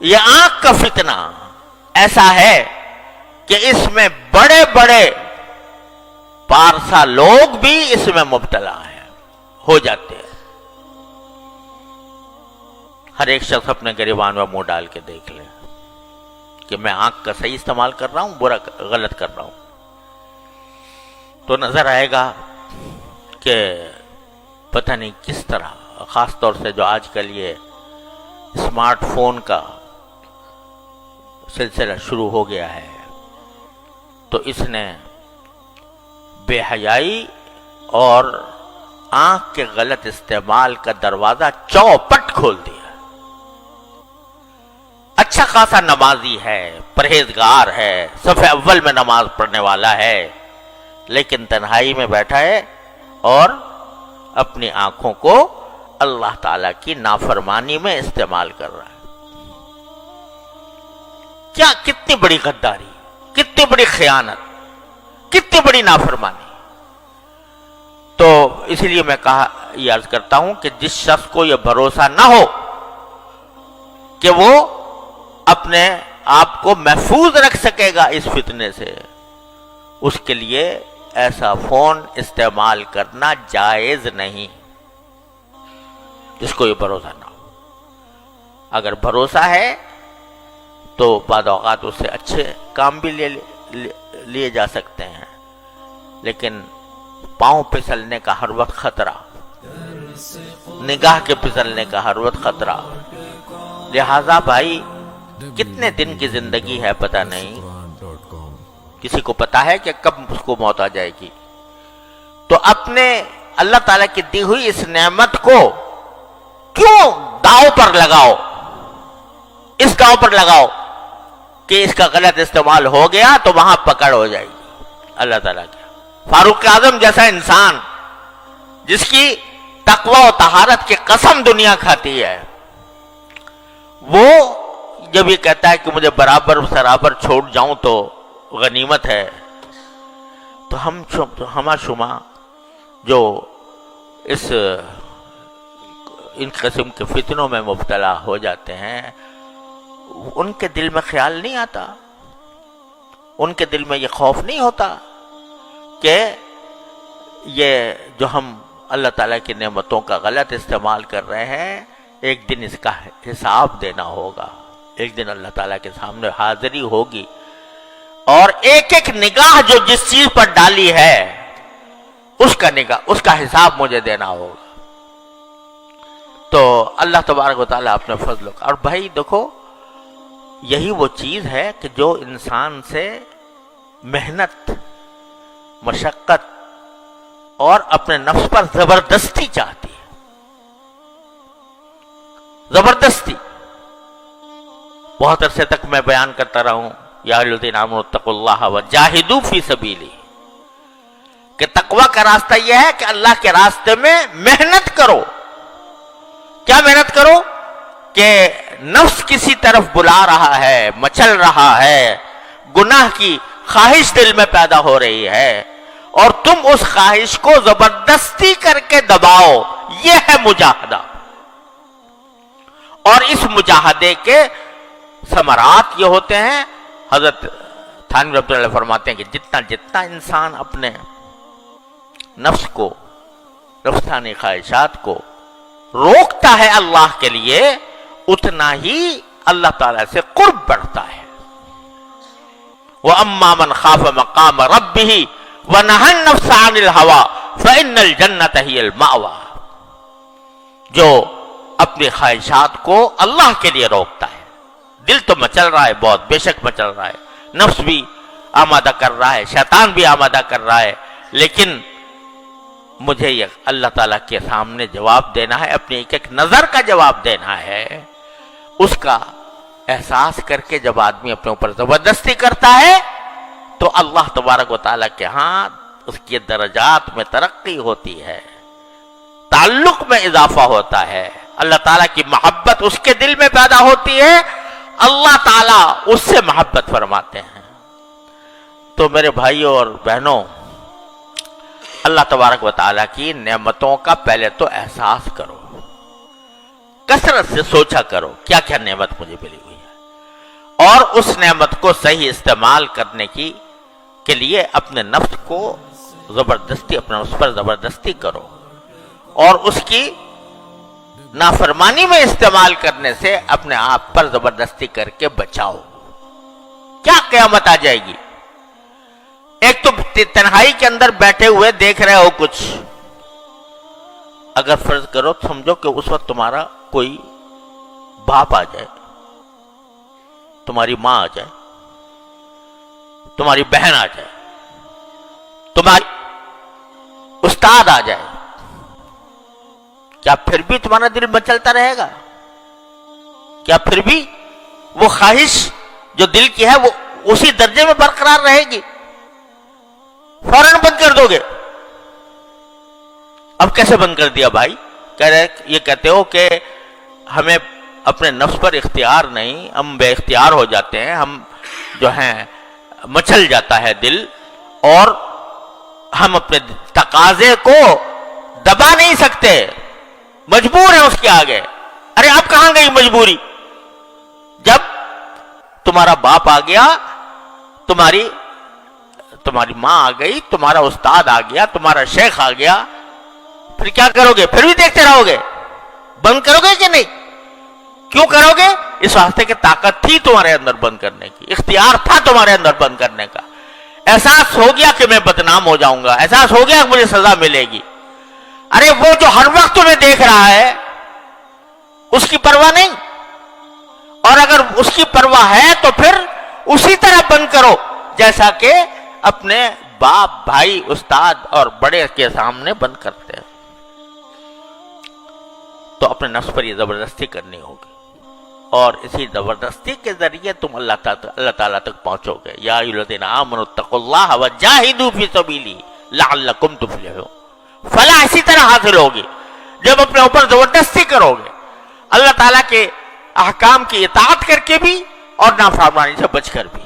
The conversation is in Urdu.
یہ آنکھ کا فتنہ ایسا ہے کہ اس میں بڑے بڑے پارسا لوگ بھی اس میں مبتلا ہیں، ہو جاتے ہیں۔ ہر ایک شخص اپنے گریبان میں منہ ڈال کے دیکھ لے کہ میں آنکھ کا صحیح استعمال کر رہا ہوں، برا غلط کر رہا ہوں، تو نظر آئے گا کہ پتہ نہیں کس طرح، خاص طور سے جو آج کل یہ اسمارٹ فون کا سلسلہ شروع ہو گیا ہے، تو اس نے بے حیائی اور آنکھ کے غلط استعمال کا دروازہ چوپٹ کھول دیا۔ اچھا خاصا نمازی ہے، پرہیزگار ہے، صف اول میں نماز پڑھنے والا ہے، لیکن تنہائی میں بیٹھا ہے اور اپنی آنکھوں کو اللہ تعالیٰ کی نافرمانی میں استعمال کر رہا ہے۔ کیا کتنی بڑی غداری، کتنی بڑی خیانت، کتنی بڑی نافرمانی۔ تو اس لیے میں یہ عرض کرتا ہوں کہ جس شخص کو یہ بھروسہ نہ ہو کہ وہ اپنے آپ کو محفوظ رکھ سکے گا اس فتنے سے، اس کے لیے ایسا فون استعمال کرنا جائز نہیں، جس کو یہ بھروسہ نہ ہو۔ اگر بھروسہ ہے تو بعض اوقات اس سے اچھے کام بھی لیے جا سکتے ہیں، لیکن پاؤں پھسلنے کا ہر وقت خطرہ، نگاہ کے پھسلنے کا ہر وقت خطرہ۔ لہذا بھائی کتنے دن کی زندگی ہے پتہ نہیں، کسی کو پتا ہے کہ کب اس کو موت آ جائے گی، تو اپنے اللہ تعالیٰ کی دی ہوئی اس نعمت کو کیوں داؤ پر لگاؤ، اس داؤ پر لگاؤ کہ اس کا غلط استعمال ہو گیا تو وہاں پکڑ ہو جائے گی اللہ تعالیٰ کی۔ فاروق اعظم جیسا انسان جس کی تقوی و طہارت کی قسم دنیا کھاتی ہے، وہ جب یہ کہتا ہے کہ مجھے برابر سرابر چھوڑ جاؤں تو غنیمت ہے، تو ہما شما جو ان قسم کے فتنوں میں مبتلا ہو جاتے ہیں، ان کے دل میں خیال نہیں آتا، ان کے دل میں یہ خوف نہیں ہوتا کہ یہ جو ہم اللہ تعالیٰ کی نعمتوں کا غلط استعمال کر رہے ہیں، ایک دن اس کا حساب دینا ہوگا، ایک دن اللہ تعالیٰ کے سامنے حاضری ہوگی، اور ایک ایک نگاہ جو جس چیز پر ڈالی ہے اس کا حساب مجھے دینا ہوگا۔ تو اللہ تبارک و تعالیٰ اپنے فضل کا، اور بھائی دیکھو یہی وہ چیز ہے کہ جو انسان سے محنت، مشقت اور اپنے نفس پر زبردستی چاہتی ہے، زبردستی۔ بہت عرصے تک میں بیان کرتا رہا ہوں، یا ایھا الذین آمنوا اتقوا اللہ وجاہدوا فی سبیلہ، کہ تقوی کا راستہ یہ ہے کہ اللہ کے راستے میں محنت کرو۔ کیا محنت کرو؟ کہ نفس کسی طرف بلا رہا ہے، مچل رہا ہے، گناہ کی خواہش دل میں پیدا ہو رہی ہے، اور تم اس خواہش کو زبردستی کر کے دباؤ، یہ ہے مجاہدہ۔ اور اس مجاہدے کے ثمرات یہ ہوتے ہیں، حضرت تھانوی رحمۃ اللہ فرماتے ہیں کہ جتنا انسان اپنے نفس کو، نفسانی خواہشات کو روکتا ہے اللہ کے لیے، اتنا ہی اللہ تعالیٰ سے قرب بڑھتا ہے۔ وَأَمَّا مَنْ خَافَ مَقَامَ رَبِّهِ وَنَهَى النَّفْسَ عَنِ الْهَوَىٰ فَإِنَّ الْجَنَّةَ هِيَ الْمَأْوَىٰ، جو اپنی خواہشات کو اللہ کے لیے روکتا ہے، دل تو مچل رہا ہے بہت، بے شک مچل رہا ہے، نفس بھی آمادہ کر رہا ہے، شیطان بھی آمادہ کر رہا ہے، لیکن مجھے یہ اللہ تعالیٰ کے سامنے جواب دینا ہے، اپنی ایک ایک نظر کا جواب دینا ہے۔ اس کا احساس کر کے جب آدمی اپنے اوپر زبردستی کرتا ہے تو اللہ تبارک و تعالیٰ کے ہاں اس کے درجات میں ترقی ہوتی ہے، تعلق میں اضافہ ہوتا ہے، اللہ تعالیٰ کی محبت اس کے دل میں پیدا ہوتی ہے، اللہ تعالیٰ اس سے محبت فرماتے ہیں۔ تو میرے بھائیوں اور بہنوں، اللہ تبارک و تعالیٰ کی نعمتوں کا پہلے تو احساس کرو، کثرت سے سوچا کرو کیا کیا نعمت مجھے ملی ہوئی ہے۔ اور اس نعمت کو صحیح استعمال کرنے کے لیے اپنے نفس کو زبردستی، اپنے اس پر زبردستی کرو، اور اس کی نافرمانی میں استعمال کرنے سے اپنے آپ پر زبردستی کر کے بچاؤ۔ کیا قیامت آ جائے گی؟ ایک تو تنہائی کے اندر بیٹھے ہوئے دیکھ رہے ہو کچھ، اگر فرض کرو سمجھو کہ اس وقت تمہارا کوئی باپ آ جائے، تمہاری ماں آ جائے، تمہاری بہن آ جائے، تمہاری استاد آ جائے، کیا پھر بھی تمہارا دل مچلتا رہے گا؟ کیا پھر بھی وہ خواہش جو دل کی ہے وہ اسی درجے میں برقرار رہے گی؟ فوراً بند کر دو گے۔ اب کیسے بند کر دیا بھائی؟ یہ کہتے ہو کہ ہمیں اپنے نفس پر اختیار نہیں، ہم بے اختیار ہو جاتے ہیں، ہم جو ہیں مچل جاتا ہے دل، اور ہم اپنے تقاضے کو دبا نہیں سکتے، مجبور ہیں اس کے آگے۔ ارے اب کہاں گئی مجبوری؟ جب تمہارا باپ آ گیا، تمہاری ماں آ گئی، تمہارا استاد آ گیا، تمہارا شیخ آ گیا، پھر کیا کرو گے؟ پھر بھی دیکھتے رہو گے؟ بند کرو گے کہ نہیں؟ کیوں کرو گے؟ اس واسطے کہ طاقت تھی تمہارے اندر بند کرنے کی، اختیار تھا تمہارے اندر بند کرنے کا، احساس ہو گیا کہ میں بدنام ہو جاؤں گا، احساس ہو گیا کہ مجھے سزا ملے گی۔ ارے وہ جو ہر وقت تمہیں دیکھ رہا ہے اس کی پرواہ نہیں، اور اگر اس کی پرواہ ہے تو پھر اسی طرح بند کرو جیسا کہ اپنے باپ، بھائی، استاد اور بڑے کے سامنے بند کرتے ہیں۔ تو اپنے نفس پر یہ زبردستی کرنی ہوگی، اور اسی زبردستی کے ذریعے تم اللہ تعالیٰ تک پہنچو گے۔ یا ایھا الذین آمنوا اتقوا اللہ وجاہدوا فی سبیلہ لعلکم تفلحون۔ فلاح اسی طرح حاصل ہوگی جب اپنے اوپر زبردستی کرو گے، اللہ تعالیٰ کے احکام کی اطاعت کر کے بھی اور نافرمانی سے بچ کر بھی۔